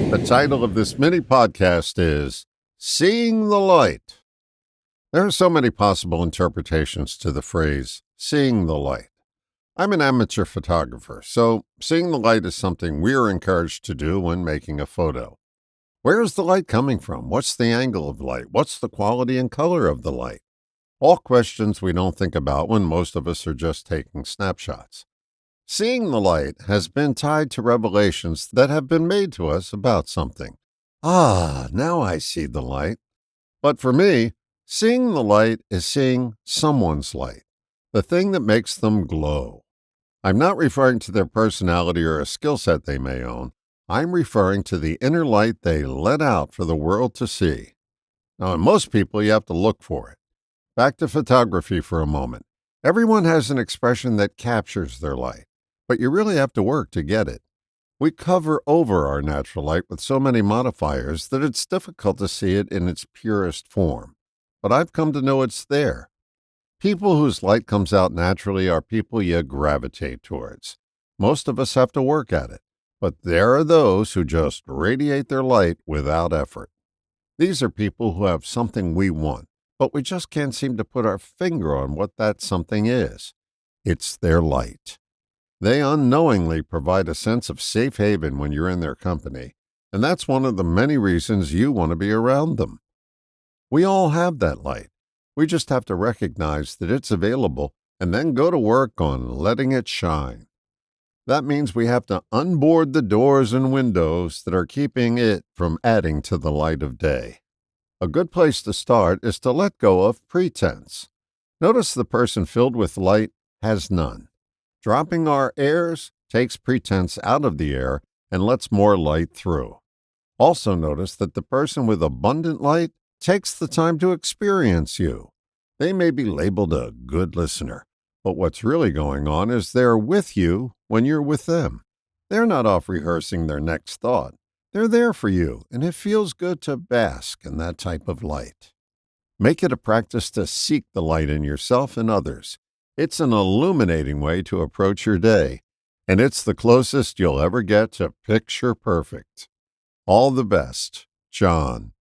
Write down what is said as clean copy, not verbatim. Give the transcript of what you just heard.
The title of this mini podcast is Seeing the Light. There are so many possible interpretations to the phrase, seeing the light. I'm an amateur photographer, so seeing the light is something we're encouraged to do when making a photo. Where is the light coming from? What's the angle of light? What's the quality and color of the light? All questions we don't think about when most of us are just taking snapshots. Seeing the light has been tied to revelations that have been made to us about something. Now I see the light. But for me, seeing the light is seeing someone's light, the thing that makes them glow. I'm not referring to their personality or a skill set they may own. I'm referring to the inner light they let out for the world to see. Now, in most people, you have to look for it. Back to photography for a moment. Everyone has an expression that captures their light, but you really have to work to get it. We cover over our natural light with so many modifiers that it's difficult to see it in its purest form. But I've come to know it's there. People whose light comes out naturally are people you gravitate towards. Most of us have to work at it, but there are those who just radiate their light without effort. These are people who have something we want, but we just can't seem to put our finger on what that something is. It's their light. They unknowingly provide a sense of safe haven when you're in their company, and that's one of the many reasons you want to be around them. We all have that light. We just have to recognize that it's available and then go to work on letting it shine. That means we have to unboard the doors and windows that are keeping it from adding to the light of day. A good place to start is to let go of pretense. Notice the person filled with light has none. Dropping our airs takes pretense out of the air and lets more light through. Also notice that the person with abundant light takes the time to experience you. They may be labeled a good listener, but what's really going on is they're with you when you're with them. They're not off rehearsing their next thought. They're there for you, and it feels good to bask in that type of light. Make it a practice to seek the light in yourself and others. It's an illuminating way to approach your day, and it's the closest you'll ever get to picture perfect. All the best, John.